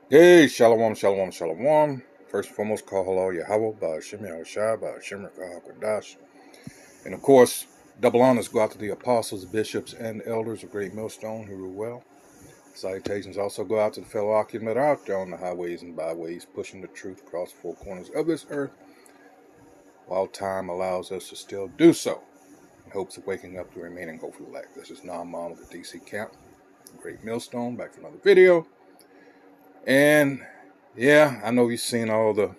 Hey, shalom, shalom, shalom. First and foremost, call hello, Yahweh, Ba'ashim Yahushua, Ba'ashim Rakah. And of course, double honors go out to the apostles, bishops, and elders of Great Millstone who rule well. Salutations also go out to the fellow Akim that are out there on the highways and byways, pushing the truth across the four corners of this earth, while time allows us to still do so, in hopes of waking up the remaining hopeful elect. This is Naaman with the DC Camp, Great Millstone, back for another video. And yeah, I know you've seen all the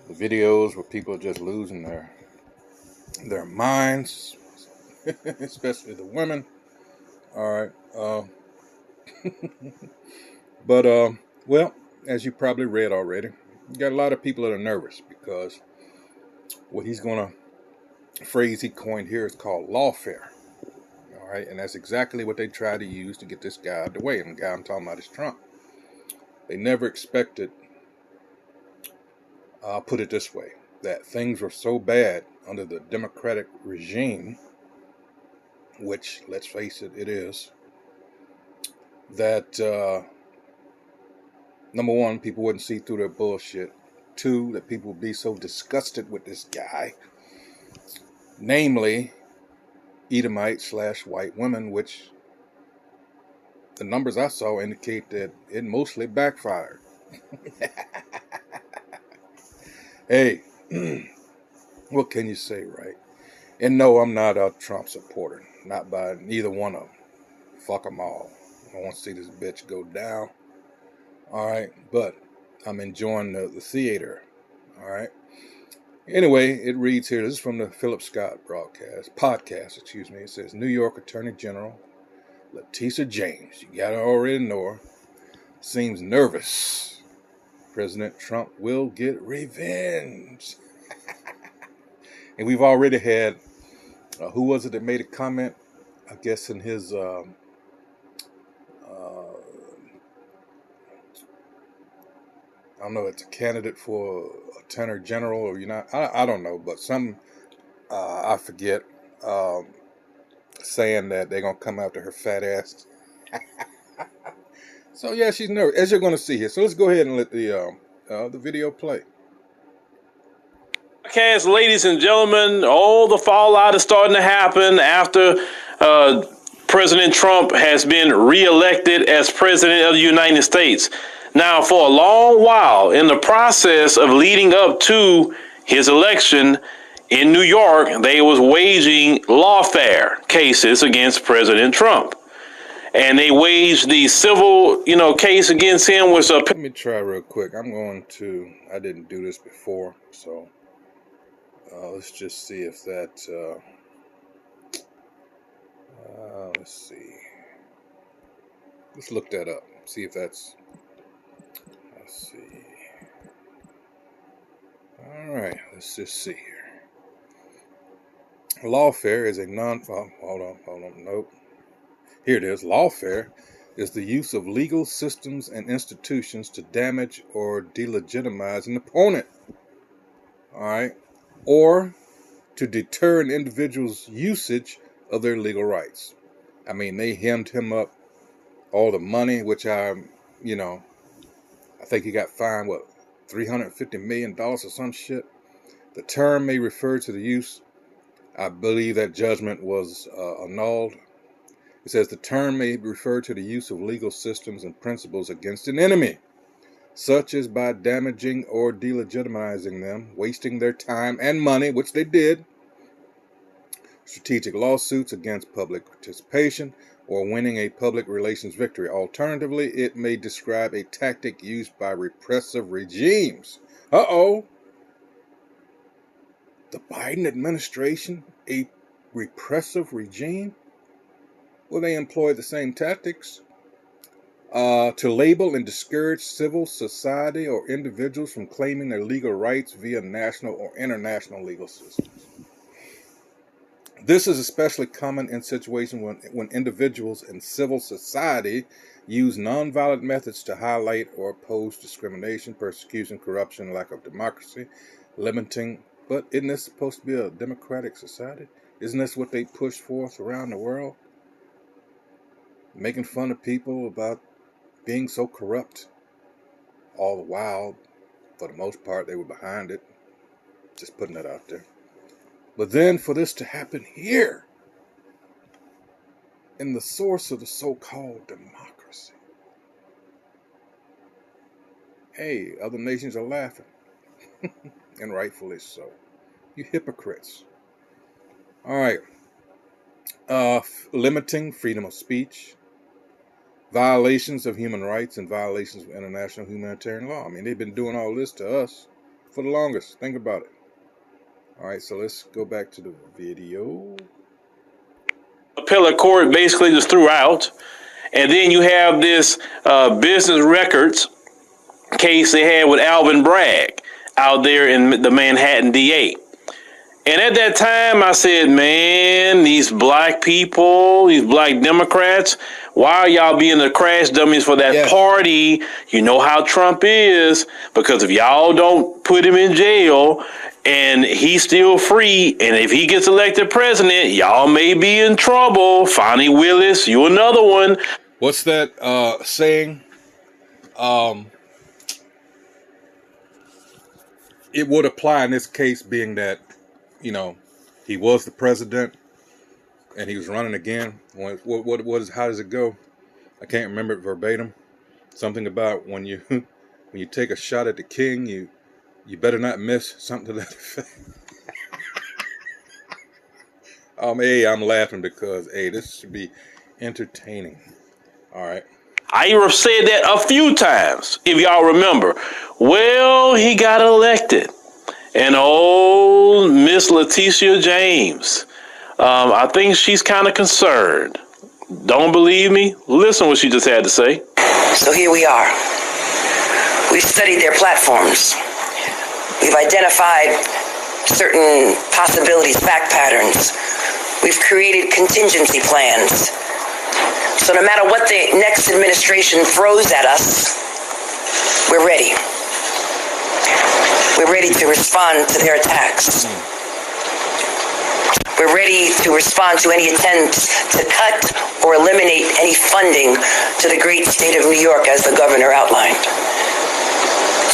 videos where people are just losing their minds, especially the women. All right, but well, as you probably read already, you got a lot of people that are nervous because what he's gonna phrase he coined here is called lawfare. All right, and that's exactly what they try to use to get this guy out of the way. And the guy I'm talking about is Trump. They never expected, I'll put it this way, that things were so bad under the Democratic regime, which, let's face it, it is, that number one, people wouldn't see through their bullshit. Two, that people would be so disgusted with this guy, namely Edomite/white women, which the numbers I saw indicate that it mostly backfired. Hey, what can you say, right? And no, I'm not a Trump supporter. Not by neither one of them. Fuck them all. I want to see this bitch go down. All right, but I'm enjoying the theater. All right. Anyway, it reads here. This is from the Philip Scott podcast. It says New York Attorney General Letitia James, you gotta already know her, seems nervous. President Trump will get revenge. And we've already had, who was it that made a comment? I guess in his I don't know, it's a candidate for Attorney General or I don't know, but some, I forget, saying that they're going to come after her fat ass. So yeah, she's nervous, as you're going to see here. So let's go ahead and let the video play. Podcast, ladies and gentlemen, all the fallout is starting to happen after President Trump has been reelected as president of the United States. Now, for a long while, in the process of leading up to his election in New York, they was waging lawfare cases against President Trump. And they waged the civil, case against him was a... Let me try real quick. I didn't do this before, so let's just see if that, let's see. Let's look that up. See if that's, let's see. All right, let's just see here. Lawfare is a hold on, nope. Here it is. Lawfare is the use of legal systems and institutions to damage or delegitimize an opponent. All right. Or to deter an individual's usage of their legal rights. I mean, they hemmed him up all the money, which I think he got fined, $350 million or some shit. The term may refer to the use. I believe that judgment was annulled. It says the term may refer to the use of legal systems and principles against an enemy, such as by damaging or delegitimizing them, wasting their time and money, which they did, strategic lawsuits against public participation, or winning a public relations victory. Alternatively, it may describe a tactic used by repressive regimes. The Biden administration, a repressive regime? Well, they employ the same tactics to label and discourage civil society or individuals from claiming their legal rights via national or international legal systems. This is especially common in situations when individuals in civil society use nonviolent methods to highlight or oppose discrimination, persecution, corruption, lack of democracy, limiting. But isn't this supposed to be a democratic society? Isn't this what they push forth around the world? Making fun of people about being so corrupt. all the while, for the most part, they were behind it. Just putting that out there. But then for this to happen here, in the source of the so-called democracy, hey, other nations are laughing. And rightfully so. You hypocrites. All right. Limiting freedom of speech, violations of human rights, and violations of international humanitarian law. I mean, they've been doing all this to us for the longest. Think about it. All right, so let's go back to the video. Appellate court basically just threw out. And then you have this business records case they had with Alvin Bragg out there in the Manhattan DA. And at that time, I said, man, these black people, these black Democrats, why are y'all being the crash dummies for that party? You know how Trump is, because if y'all don't put him in jail and he's still free, and if he gets elected president, y'all may be in trouble. Fonnie Willis, you another one. What's that saying? It would apply in this case, being that, you know, he was the president and he was running again. How does it go? I can't remember it verbatim. Something about when you take a shot at the king, you better not miss, something to that effect. Hey, I'm laughing because, hey, this should be entertaining. All right. I said that a few times, if y'all remember. Well, he got elected. And old Miss Letitia James, I think she's kind of concerned. Don't believe me? Listen what she just had to say. So here we are. We've studied their platforms. We've identified certain possibilities, fact patterns. We've created contingency plans. So no matter what the next administration throws at us, we're ready. We're ready to respond to their attacks. We're ready to respond to any attempts to cut or eliminate any funding to the great state of New York, as the governor outlined.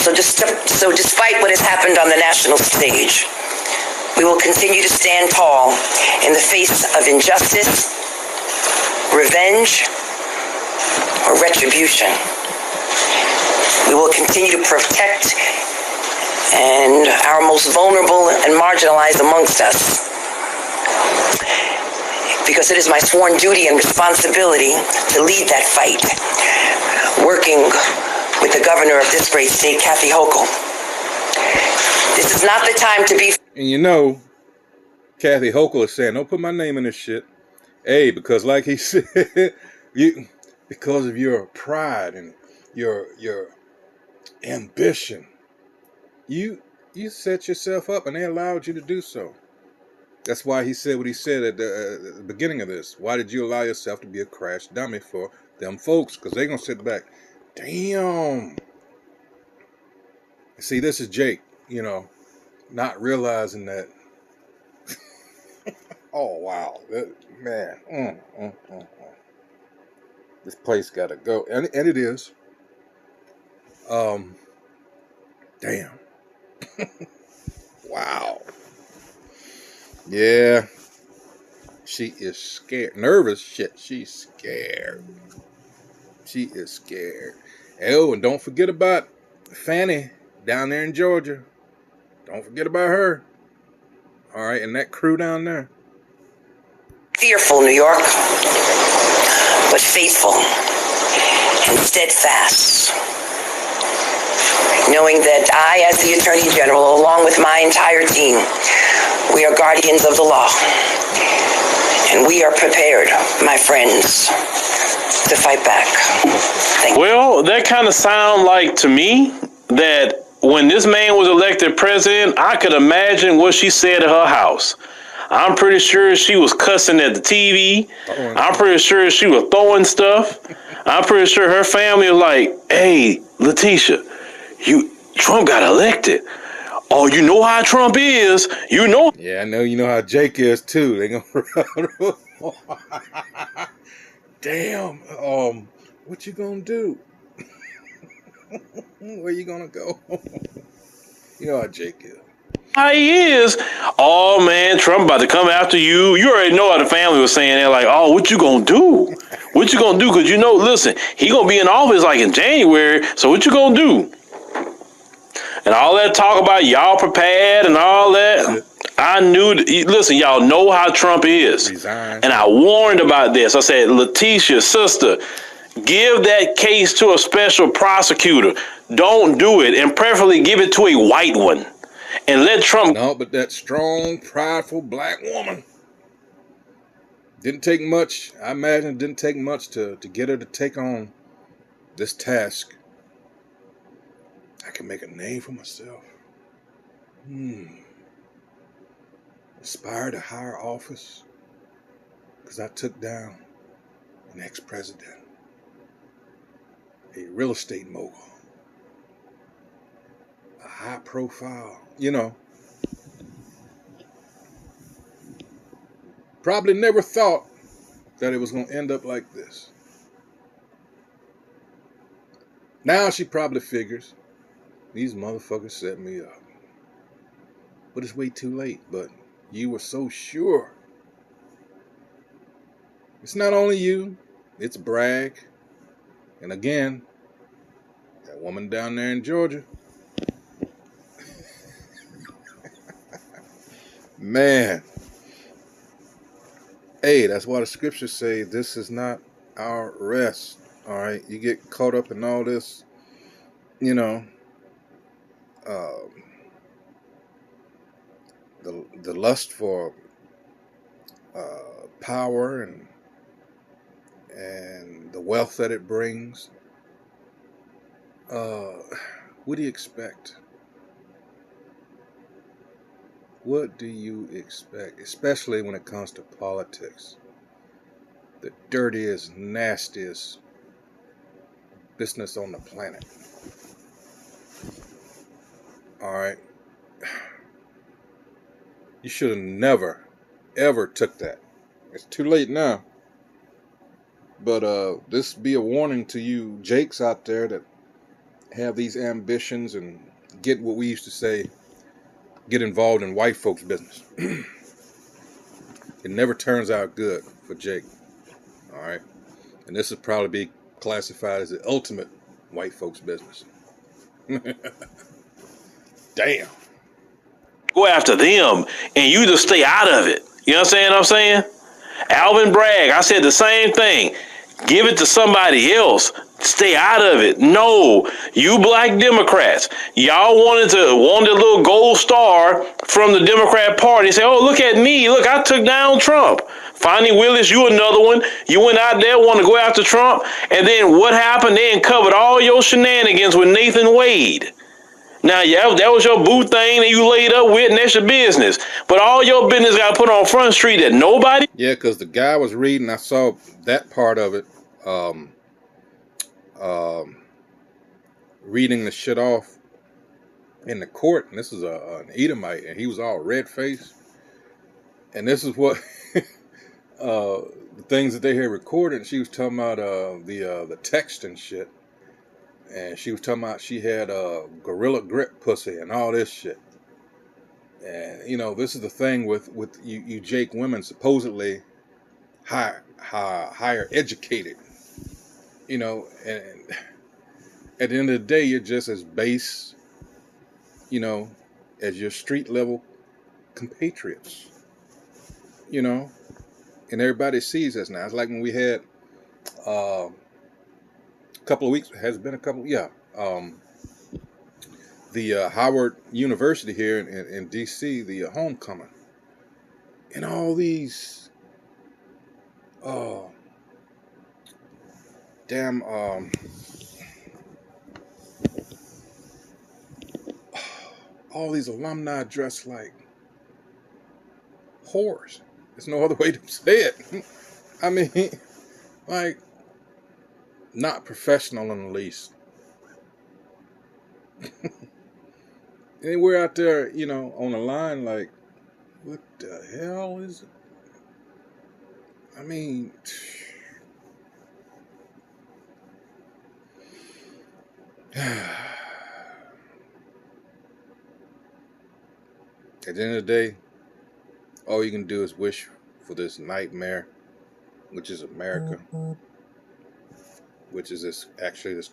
So despite what has happened on the national stage, we will continue to stand tall in the face of injustice, revenge, or retribution. We will continue to protect and our most vulnerable and marginalized amongst us, because it is my sworn duty and responsibility to lead that fight, working with the governor of this great state, Kathy Hochul. This is not the time to be... And you know, Kathy Hochul is saying, don't put my name in this shit. Hey, because like he said, because of your pride and your ambition, you set yourself up, and they allowed you to do so. That's why he said what he said at the beginning of this. Why did you allow yourself to be a crash dummy for them folks? Because they're going to sit back. Damn. See, this is Jake, not realizing that. Oh, wow. Man. This place got to go. And it is. Damn. Wow. Yeah. She is scared. Nervous? Shit, she's scared. She is scared. Oh, and don't forget about Fannie down there in Georgia. Don't forget about her. All right, and that crew down there. Fearful, New York, but faithful and steadfast, knowing that I, as the Attorney General, along with my entire team, we are guardians of the law, and we are prepared, my friends, to fight back. Thank you. Well, that kind of sound like to me that when this man was elected president, I could imagine what she said at her house. I'm pretty sure she was cussing at the TV. I'm pretty sure she was throwing stuff. I'm pretty sure her family was like, hey, Letitia, Trump got elected. Oh, you know how Trump is. You know. Yeah, I know you know how Jake is too. They gonna damn. What you gonna do? Where you gonna go? You know how Jake is. How he is. Oh man, Trump about to come after you. You already know how the family was saying. They're like, oh, what you gonna do? What you gonna do? Because you know, listen, he gonna be in office like in January. So what you gonna do? And all that talk about y'all prepared and all that. I knew. Listen, y'all know how Trump is. Resign. And I warned about this. I said, Letitia, sister, give that case to a special prosecutor. Don't do it, and preferably give it to a white one. And let Trump. No, but that strong, prideful black woman. Didn't take much. I imagine it didn't take much to get her to take on this task. I can make a name for myself. Aspire to higher office. Because I took down an ex-president. A real estate mogul. A high profile. You know. Probably never thought that it was going to end up like this. Now she probably figures, these motherfuckers set me up. But it's way too late. But you were so sure. It's not only you. It's Bragg. And again, that woman down there in Georgia. Man. Hey, that's why the scriptures say this is not our rest. All right. You get caught up in all this, you know, the lust for power and the wealth that it brings. What do you expect? What do you expect? Especially when it comes to politics. The dirtiest, nastiest business on the planet. Alright. You should have never, ever took that. It's too late now. But this be a warning to you Jakes out there that have these ambitions and get what we used to say, get involved in white folks' business. It never turns out good for Jake. All right. And this would probably be classified as the ultimate white folks' business. Damn. Go after them, and you just stay out of it. You know what I'm saying? Alvin Bragg, I said the same thing. Give it to somebody else. Stay out of it. No, you black Democrats, y'all wanted a little gold star from the Democrat Party. Say, oh, look at me. Look, I took down Trump. Fonnie Willis, you another one. You went out there, want to go after Trump. And then what happened? They uncovered all your shenanigans with Nathan Wade. Now, yeah, that was your boo thing that you laid up with, and that's your business. But all your business got put on Front Street that nobody. Yeah, because the guy was reading, I saw that part of it, reading the shit off in the court. And this is an Edomite, and he was all red-faced. And this is what the things that they had recorded. She was talking about the text and shit. And she was talking about she had a gorilla grip pussy and all this shit. And, you know, this is the thing with you Jake women, supposedly higher educated. You know, and at the end of the day, you're just as base, you know, as your street level compatriots. You know, and everybody sees us now. It's like when we had a couple of weeks, has been a couple, yeah. The Howard University here in D.C., the homecoming. And all these damn all these alumni dressed like whores. There's no other way to say it. I mean, like, not professional in the least. And we're out there, you know, on the line like, what the hell is it? I mean, At the end of the day, all you can do is wish for this nightmare, which is America, which is this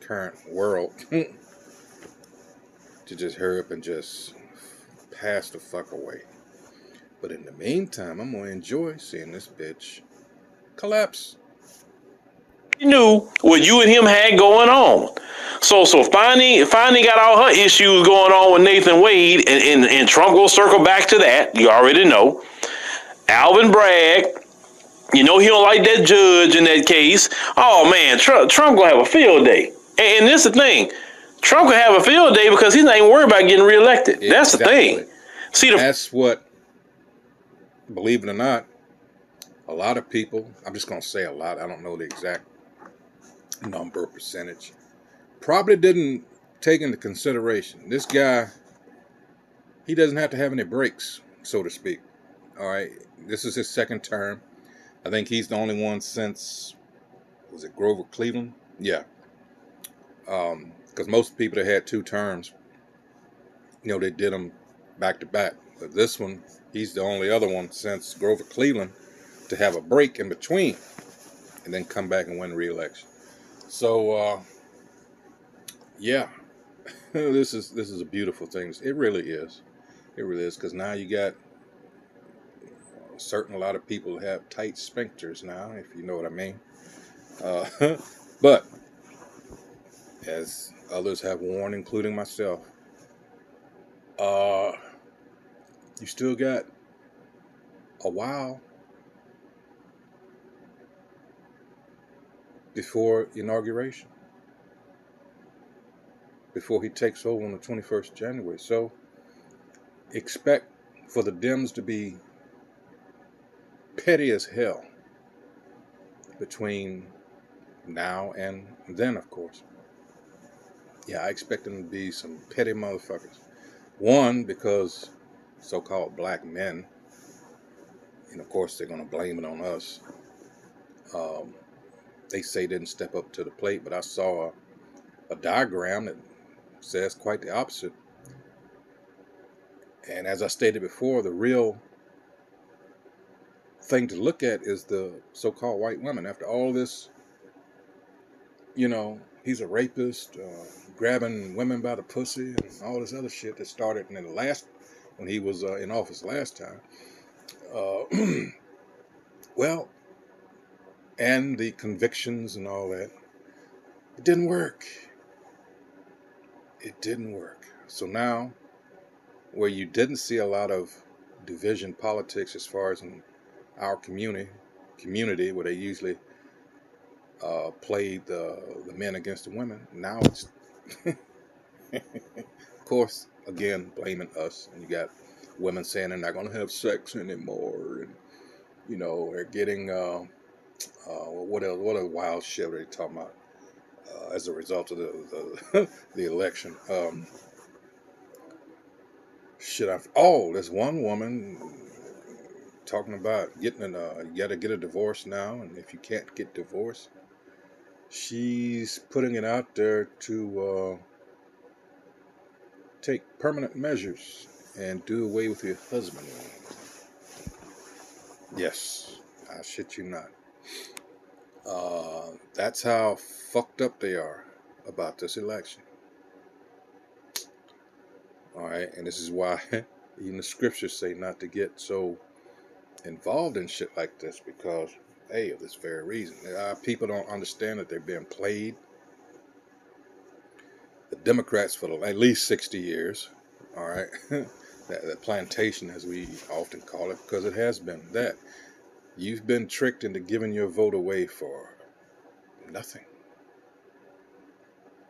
current world, to just hurry up and just pass the fuck away. But in the meantime, I'm gonna enjoy seeing this bitch collapse. He knew what you and him had going on. So Finding got all her issues going on with Nathan Wade, and Trump will circle back to that. You already know. Alvin Bragg, you know he don't like that judge in that case. Oh man, Trump gonna have a field day. And this is the thing. Trump can have a field day because he's not even worried about getting reelected. Exactly. That's the thing. That's what, believe it or not, a lot of people, I'm just going to say a lot, I don't know the exact number or percentage, probably didn't take into consideration. This guy, he doesn't have to have any breaks, so to speak. All right. This is his second term. I think he's the only one since, was it Grover Cleveland? Yeah. Because most people that had 2 terms, they did them back to back. But this one, he's the only other one since Grover Cleveland to have a break in between and then come back and win re-election. So, yeah, this is a beautiful thing. It really is. It really is, because now you got a lot of people have tight sphincters now, if you know what I mean. But as others have warned, including myself, you still got a while before inauguration, before he takes over on the 21st January. So expect for the Dems to be petty as hell between now and then, of course. Yeah, I expect them to be some petty motherfuckers. One, because so-called black men, and of course they're going to blame it on us. They say didn't step up to the plate, but I saw a diagram that says quite the opposite. And as I stated before, the real thing to look at is the so-called white women. After all this, he's a rapist, grabbing women by the pussy, and all this other shit that started when he was in office last time. Well, and the convictions and all that, it didn't work. It didn't work. So now, where you didn't see a lot of division politics as far as in our community where they usually played the men against the women, now it's, of course, again, blaming us. And you got women saying they're not going to have sex anymore, and they're getting what a wild shit are they talking about as a result of the the election. There's one woman talking about getting you got to get a divorce now, and if you can't get divorced, she's putting it out there to take permanent measures and do away with your husband. Yes, I shit you not. That's how fucked up they are about this election. All right, and this is why even the scriptures say not to get so involved in shit like this, because, hey, of this very reason. People don't understand that they're being played. The Democrats for at least 60 years, all right, that plantation, as we often call it, because it has been that. You've been tricked into giving your vote away for nothing.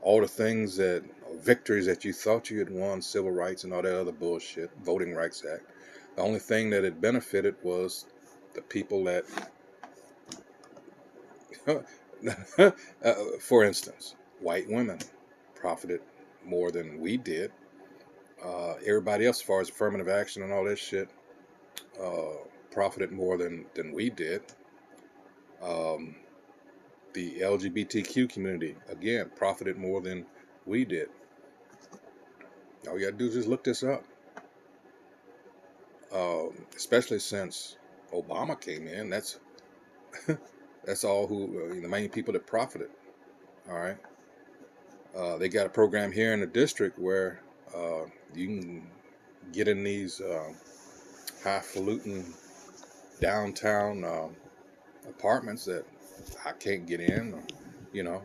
All the victories that you thought you had won, civil rights and all that other bullshit, Voting Rights Act, the only thing that it benefited was the people that, for instance, white women profited more than we did. Everybody else, as far as affirmative action and all that shit, profited more than we did. The LGBTQ community, again, profited more than We did. All you gotta do is just look this up. Especially since Obama came in, that's all who the main people that profited. All right, they got a program here in the district where you can get in these highfalutin downtown apartments that I can't get in. Or, you know,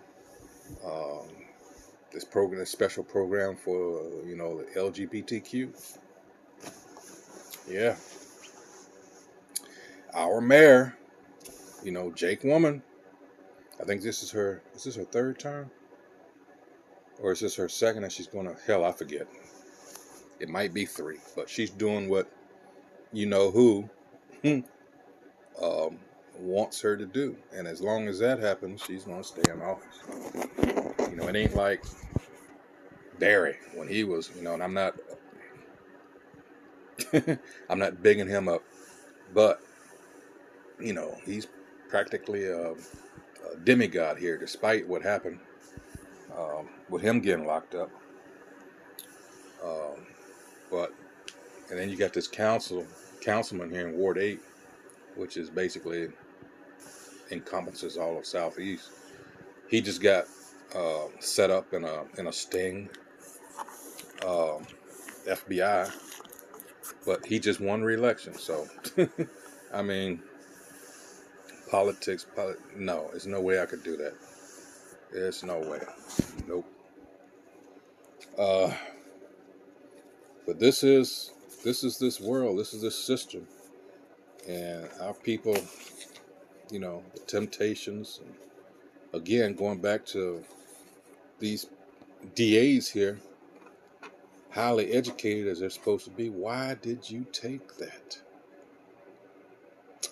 um, this special program for the LGBTQ. Yeah, our mayor, Jake Woman. I think this is her. Is this her third term, or is this her second? And she's going to hell. I forget. It might be three, but she's doing what who um, wants her to do, and as long as that happens, she's going to stay in office. It ain't like Barry when he was, and I'm not, I'm not bigging him up, but he's practically a demigod here, despite what happened with him getting locked up. But and then you got this councilman here in Ward 8, which is basically encompasses all of Southeast. He just got set up in a sting, FBI, but he just won re-election. So, I mean, politics. No, there's no way I could do that. There's no way. Nope. But this is this world. This is this system, and our people. The temptations. And again, going back to these DAs here, highly educated as they're supposed to be. Why did you take that?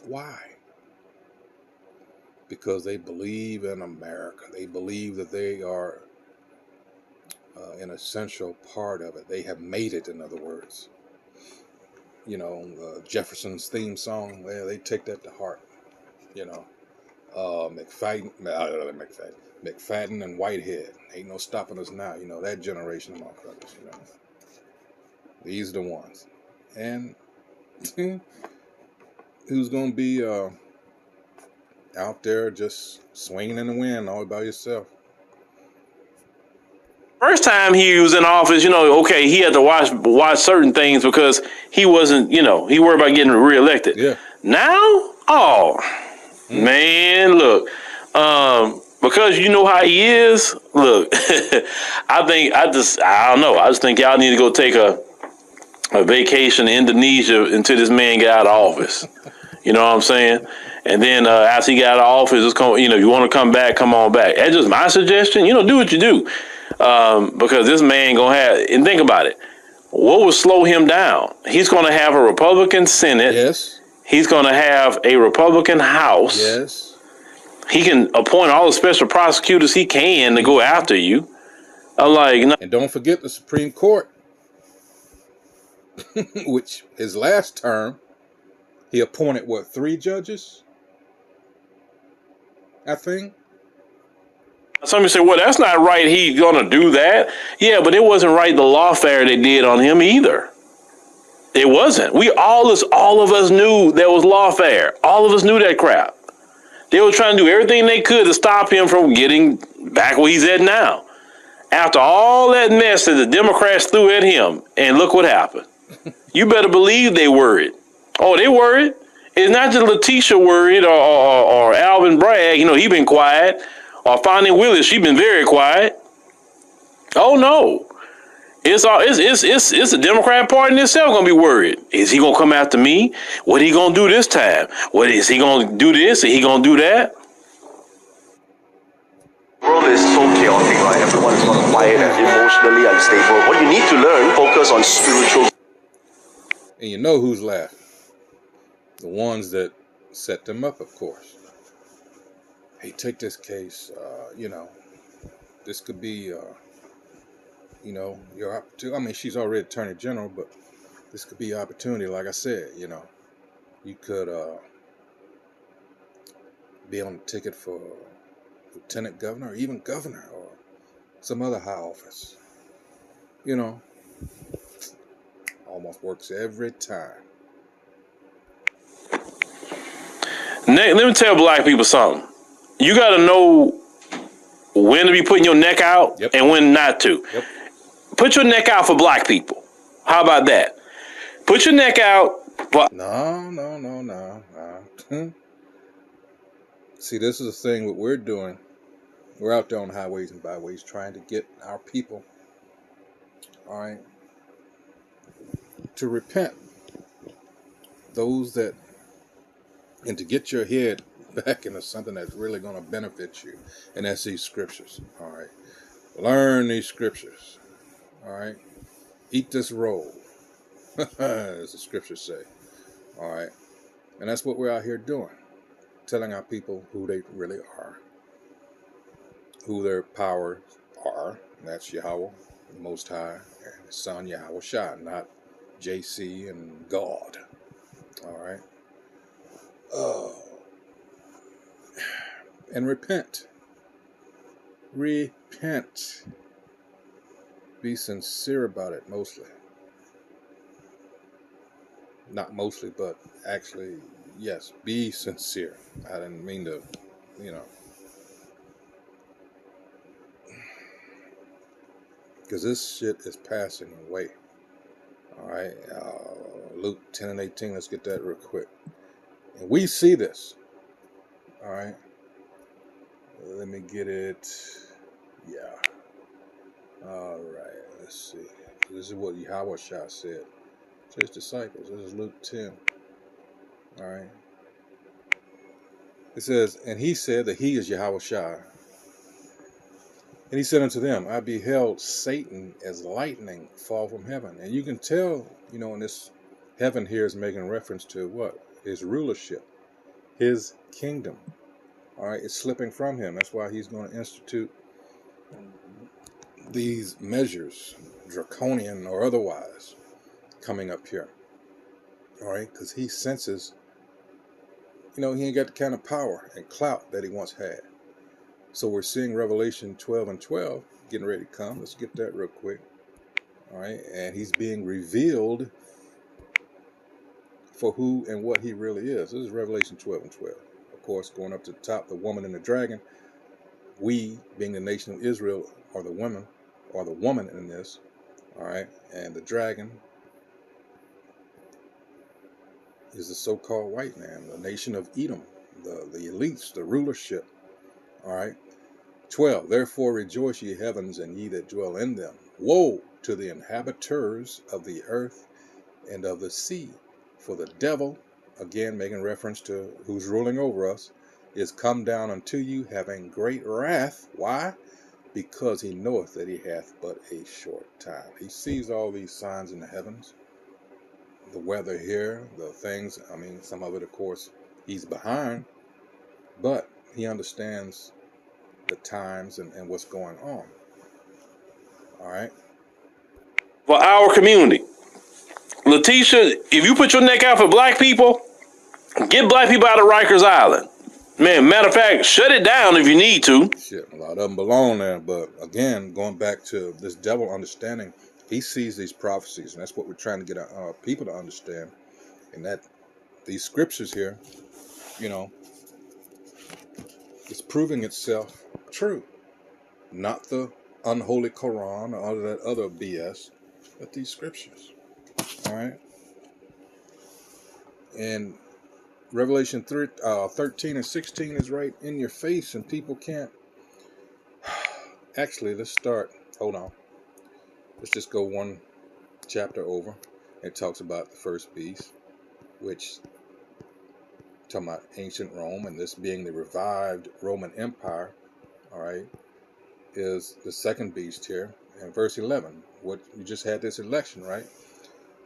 Why? Because they believe in America. They believe that they are an essential part of it. They have made it, in other words. Jefferson's theme song, they take that to heart. McFadden and Whitehead. Ain't no stopping us now. That generation of motherfuckers. These are the ones. And who's going to be out there just swinging in the wind all by yourself? First time he was in office, okay, he had to watch certain things because he wasn't, he worried about getting reelected. Yeah. Now, man, look, because you know how he is. Look, I don't know. I just think y'all need to go take a vacation in Indonesia until this man get out of office. You know what I'm saying? And then after he got out of office, you want to come back, come on back. That's just my suggestion. Do what you do. Because this man gonna have, and think about it, what would slow him down? He's gonna have a Republican Senate. Yes. He's gonna have a Republican House. Yes. He can appoint all the special prosecutors he can to go after you. And don't forget the Supreme Court, which his last term, he appointed 3 judges? I think. Somebody say, well, that's not right. He's going to do that. Yeah, but it wasn't right the lawfare they did on him either. It wasn't. All of us knew there was lawfare. All of us knew that crap. They were trying to do everything they could to stop him from getting back where he's at now. After all that mess that the Democrats threw at him, and look what happened. You better believe they worried. Oh, they worried. It's not just Letitia worried or Alvin Bragg. He been quiet. Or Fonnie Willis, she been very quiet. Oh no, it's the Democrat Party itself gonna be worried. Is he gonna come after me? What he gonna do this time? What is he gonna do this? Is he gonna do that? The world is so chaotic, right? Everyone is sort of quiet and emotionally unstable. What you need to learn, focus on spiritual. And you know who's laughing? The ones that set them up, of course. Hey, take this case. This could be, your opportunity. I mean, she's already Attorney General, but this could be your opportunity. Like I said, you could be on the ticket for Lieutenant Governor or even Governor or some other high office. You know, almost works every time. Let me tell black people something. You got to know when to be putting your neck out Yep. and when not to. Yep. Put your neck out for black people. How about that? Put your neck out for... No. See, this is the thing what we're doing. We're out there on highways and byways trying to get our people, all right, to repent. Those that, and to get your head back into something that's really going to benefit you. And that's these scriptures, all right. Learn these scriptures, all right. Eat this roll, as the scriptures say, all right. And that's what we're out here doing, telling our people who they really are, who their powers are. And that's Yahweh, the Most High, and His Son Yahweh Shai, not JC and God. All right. And repent. Repent. Be sincere about it, mostly. Not mostly, but actually, yes, be sincere. I didn't mean to, because this shit is passing away. All right. Luke 10 and 18, let's get that real quick. And we see this. All right. Let me get it. Yeah. All right. Let's see. This is what Yahweh Shah said to his disciples. This is Luke 10. All right. It says, and he said that he is Yahweh Shah. And he said unto them, I beheld Satan as lightning fall from heaven. And you can tell, in this heaven here is making reference to what? His rulership, his kingdom. All right, it's slipping from him. That's why he's going to institute these measures, draconian or otherwise, coming up here. All right, because he senses, he ain't got the kind of power and clout that he once had. So we're seeing Revelation 12 and 12 getting ready to come. Let's get that real quick. All right, and he's being revealed for who and what he really is. This is Revelation 12 and 12. Of course, going up to the top, the woman and the dragon. We, being the nation of Israel, are the women, or the woman in this. All right, and the dragon is the so-called white man, the nation of Edom, the elites, the rulership. All right. 12. Therefore rejoice, ye heavens, and ye that dwell in them. Woe to the inhabitants of the earth and of the sea. For the devil, again making reference to who's ruling over us, is come down unto you, having great wrath. Why? Because he knoweth that he hath but a short time. He sees all these signs in the heavens, the weather here, the things. Some of it, of course, he's behind, but he understands the times and what's going on. All right. For our community. Letitia, if you put your neck out for black people, get black people out of Rikers Island. Man, matter of fact, shut it down if you need to. Shit, a lot of them belong there. But again, going back to this devil understanding, he sees these prophecies, and that's what we're trying to get our people to understand. And that these scriptures here, it's proving itself true. Not the unholy Quran or all of that other BS, but these scriptures. All right. And Revelation 13 and 16 is right in your face, and people can't. Actually, let's start. Hold on. Let's just go one chapter over. It talks about the first beast, which talking about ancient Rome, and this being the revived Roman Empire. All right, is the second beast here. And verse 11, what you just had this election, right?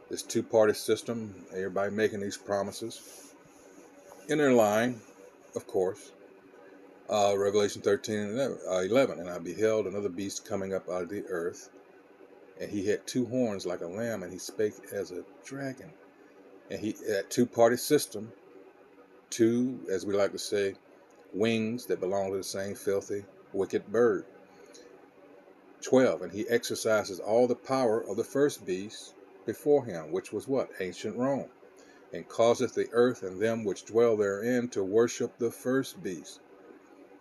This two-party system, everybody making these promises. In their line, of course. Revelation 13 and 11. And I beheld another beast coming up out of the earth. And he had two horns like a lamb, and he spake as a dragon. And he had two-party system. Two, as we like to say, wings that belong to the same filthy, wicked bird. 12. And he exercises all the power of the first beast before him, which was what? Ancient Rome. And causeth the earth and them which dwell therein to worship the first beast.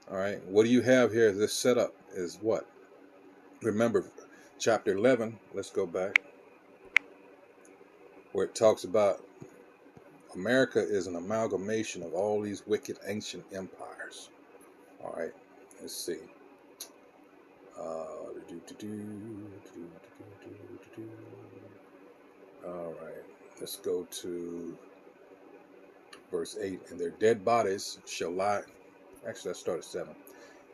All right. What do you have here? This setup is what? Remember, chapter 11, let's go back, where it talks about America is an amalgamation of all these wicked ancient empires. All right. Let's see. All right. Let's go to verse 8. And their dead bodies shall lie. Actually, let's start at 7.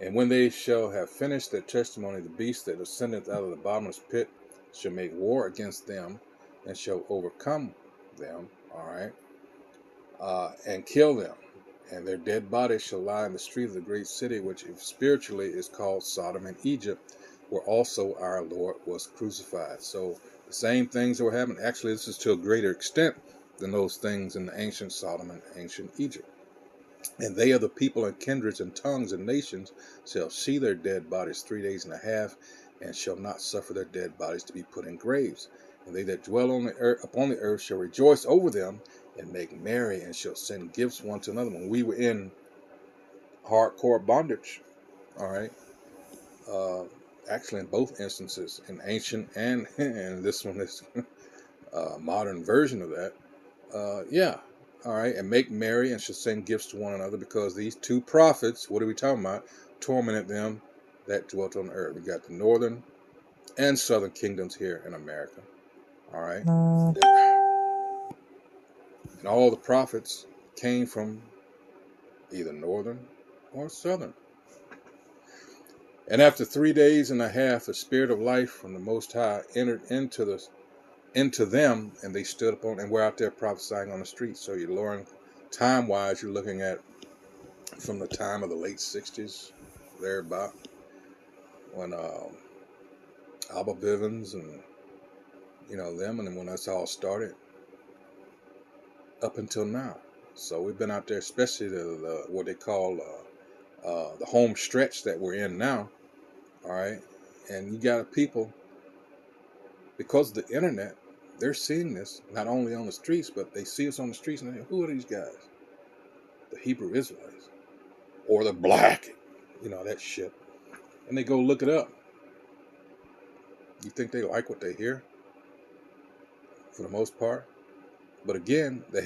And when they shall have finished their testimony, the beast that ascendeth out of the bottomless pit shall make war against them and shall overcome them, all right, and kill them. And their dead bodies shall lie in the street of the great city, which spiritually is called Sodom and Egypt, where also our Lord was crucified. So the same things that were happening, actually this is to a greater extent than those things in the ancient Sodom and ancient Egypt. And they of the people and kindreds and tongues and nations shall see their dead bodies 3 days and a half, and shall not suffer their dead bodies to be put in graves. And they that dwell on the earth, upon the earth shall rejoice over them, and make merry, and shall send gifts one to another. When we were in hardcore bondage, all right, actually in both instances, in ancient and this one is a modern version of that, yeah. All right, and make merry and shall send gifts to one another, because these two prophets, what are we talking about, tormented them that dwelt on the earth. We got the northern and southern kingdoms here in America. All right. And all the prophets came from either northern or southern. And after 3 days and a half, the spirit of life from the Most High entered into them, and they stood upon and were out there prophesying on the streets. So you're learning time-wise, you're looking at from the time of the late 60s, thereabout, when Abba Bivens and them, and then when that's all started, up until now. So we've been out there, especially the what they call the home stretch that we're in now. All right, and you got people, because of the internet, they're seeing this not only on the streets, but they see us on the streets and they think, who are these guys? The Hebrew Israelites, or the black, that shit, and they go look it up. You think they like what they hear? For the most part. But again, the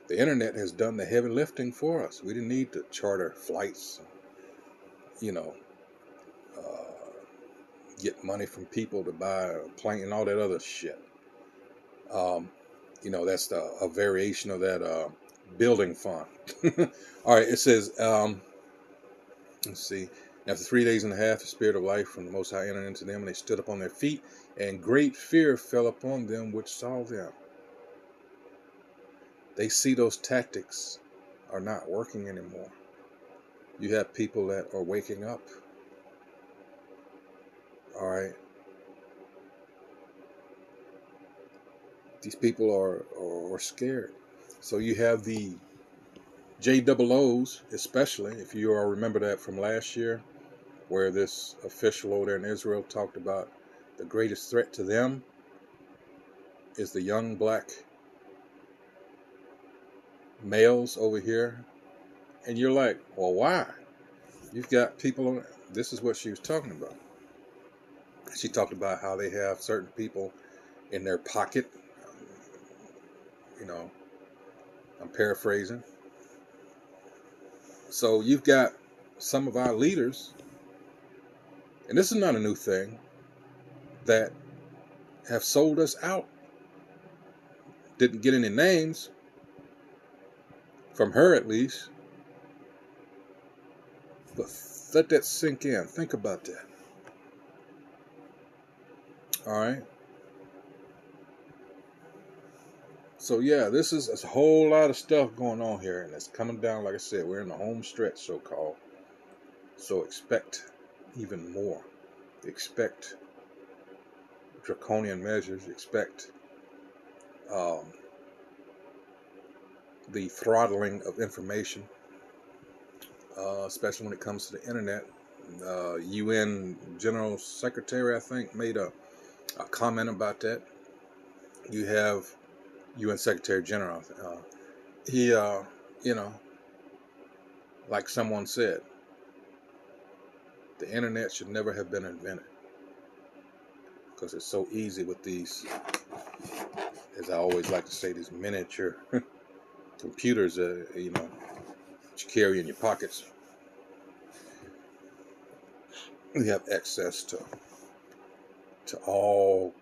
internet has done the heavy lifting for us. We didn't need to charter flights, get money from people to buy a plane and all that other shit. That's a variation of that building fund. All right, it says, let's see. After 3 days and a half, the spirit of life from the Most High entered into them, and they stood upon their feet, and great fear fell upon them which saw them. They see those tactics are not working anymore. You have people that are waking up. All right. These people are scared. So you have the JOOs, especially, if you all remember that from last year, where this official over there in Israel talked about the greatest threat to them is the young black males over here. And you're like, well, why? You've got people on. This is what she was talking about. She talked about how they have certain people in their pocket. I'm paraphrasing. So you've got some of our leaders, and this is not a new thing, that have sold us out. Didn't get any names, from her at least. But let that sink in. Think about that. All right. So yeah, this is a whole lot of stuff going on here, and it's coming down. Like I said, we're in the home stretch, so-called. So expect even more. Expect draconian measures. Expect the throttling of information, especially when it comes to the internet. UN General Secretary, I think, made a comment about that. You have UN Secretary General. He, you know, like someone said, the internet should never have been invented because it's so easy with these, as I always like to say, these miniature computers, that you carry in your pockets. You have access to all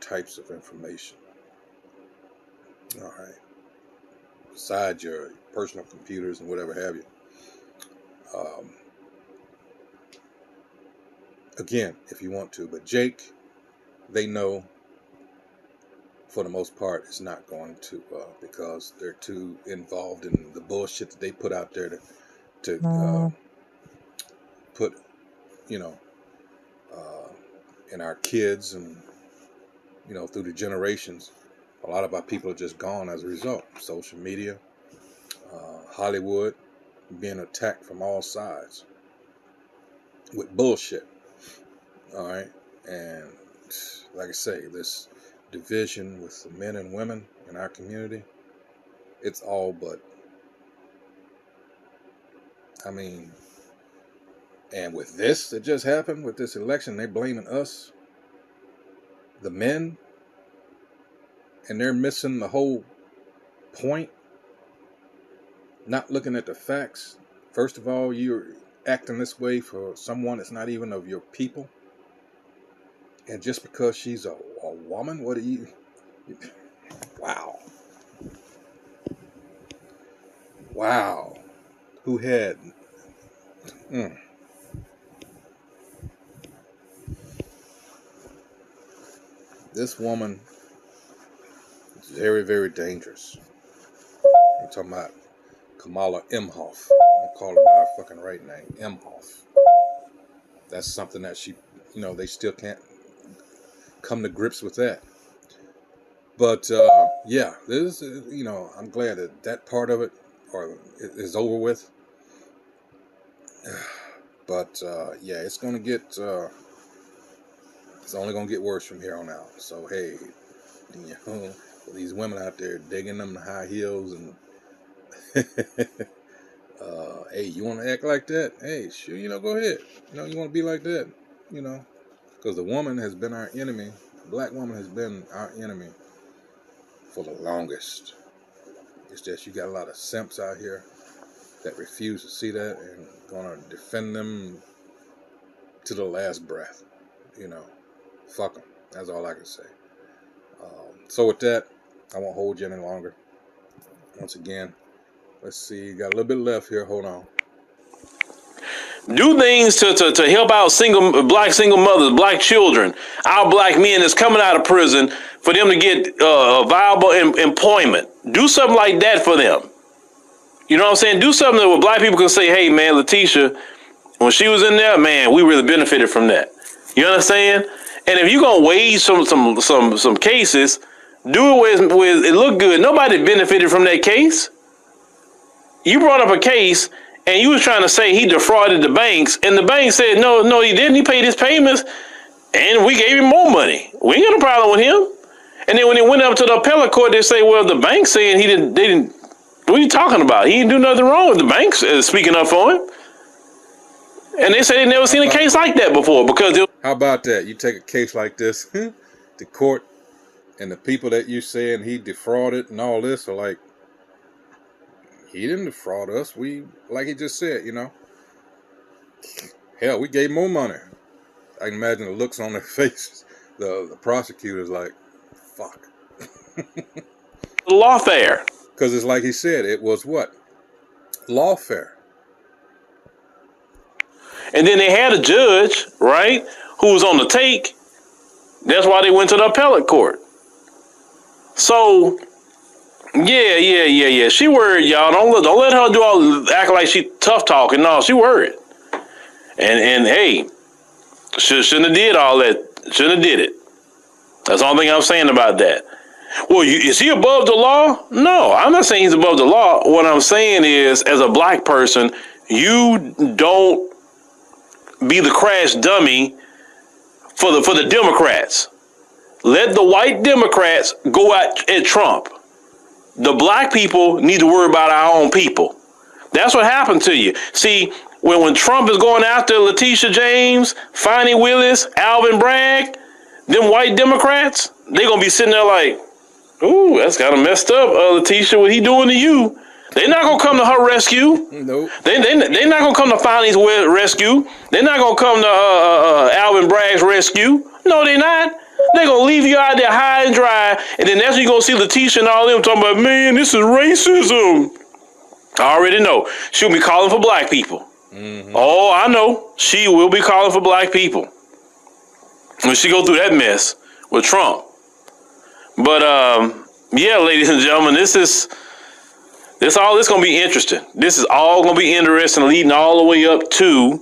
types of information. All right. Besides your personal computers and whatever have you. Again, if you want to, but Jake, they know for the most part it's not going to, because they're too involved in the bullshit that they put out there to put, in our kids and, through the generations. A lot of our people are just gone as a result. Social media, Hollywood, being attacked from all sides with bullshit. All right. And like I say, this division with the men and women in our community, it's all but, and with this that just happened, with this election, they're blaming us, the men, and they're missing the whole point, not looking at the facts. First of all, you're acting this way for someone that's not even of your people. And just because she's a woman, what do you... Wow. Wow. Who had... This woman is very, very dangerous. I'm talking about Kamala Imhoff. I'm gonna call her by her fucking right name, Imhoff. That's something that she, they still can't come to grips with that. But yeah, this is, I'm glad that part of it is over with. But yeah, it's gonna get. It's only gonna get worse from here on out. So hey, these women out there digging them high heels and hey, you want to act like that? Hey, sure, go ahead. You want to be like that, because the woman has been our enemy. The black woman has been our enemy for the longest. It's just you got a lot of simps out here that refuse to see that and gonna defend them to the last breath. Fuck them. That's all I can say. So with that, I won't hold you any longer. Once again, let's see. Got a little bit left here. Hold on. Do things to help out black single mothers, black children, our black men that's coming out of prison, for them to get viable employment. Do something like that for them. You know what I'm saying? Do something that black people can say, hey, man, Letitia, when she was in there, man, we really benefited from that. You understand? And if you're going to wage some cases, do it with it look good. Nobody benefited from that case. You brought up a case and you was trying to say he defrauded the banks, and the bank said, no, he didn't. He paid his payments and we gave him more money. We ain't got no problem with him. And then when it went up to the appellate court, they say, well, the bank's saying they didn't. What are you talking about? He didn't do nothing wrong. The bank's speaking up for him. And they say they never seen a case like that before because... How about that? You take a case like this to court, and the people that you saying he defrauded and all this are like, he didn't defraud us. We, like he just said, hell, we gave more money. I can imagine the looks on their faces. The prosecutors like, fuck. Lawfare. Because it's like he said, it was what? Lawfare. And then they had a judge, right, who was on the take. That's why they went to the appellate court. So, yeah. She worried, y'all. Don't let her do all act like she tough talking. No, she worried. And hey, shouldn't have did all that. Shouldn't have did it. That's the only thing I'm saying about that. Well, is he above the law? No, I'm not saying he's above the law. What I'm saying is, as a black person, you don't be the crash dummy for the Democrats. Let the white Democrats go at Trump. The black people need to worry about our own people. That's what happened to you. See, when Trump is going after Letitia James, Fonnie Willis, Alvin Bragg, them white Democrats, they're going to be sitting there like, ooh, that's kind of messed up, Letitia, what he doing to you? They're not going to come to her rescue. Nope. They're not going to come to Fonnie's rescue. They're not going to come to Alvin Bragg's rescue. No, they're not. They're going to leave you out there high and dry, and then that's when you're going to see Letitia and all them talking about, man, this is racism. I already know. She'll be calling for black people. Mm-hmm. Oh, I know. She will be calling for black people when she go through that mess with Trump. But, yeah, ladies and gentlemen, this all this going to be interesting. This is all going to be interesting, leading all the way up to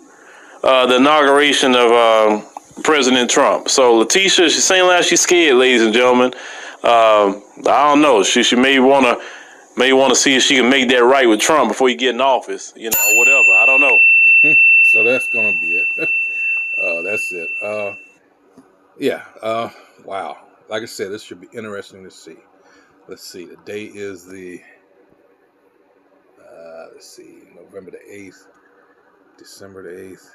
the inauguration of President Trump. So Letitia, she's saying like she's scared, ladies and gentlemen. I don't know. She may want to see if she can make that right with Trump before he get in office. You know, whatever. I don't know. So that's gonna be it. That's it. Yeah. Wow. Like I said, this should be interesting to see. Let's see. The date is the November the 8th, December the 8th,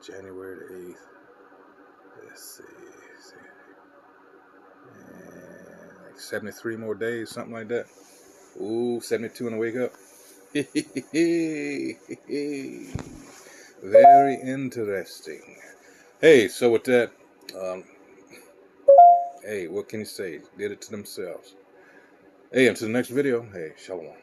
January the 8th. Let's see. And like 73 more days, something like that. Ooh, 72 and I wake up. Very interesting. Hey, so with that, hey, what can you say? Did it to themselves. Hey, until the next video, hey, shalom.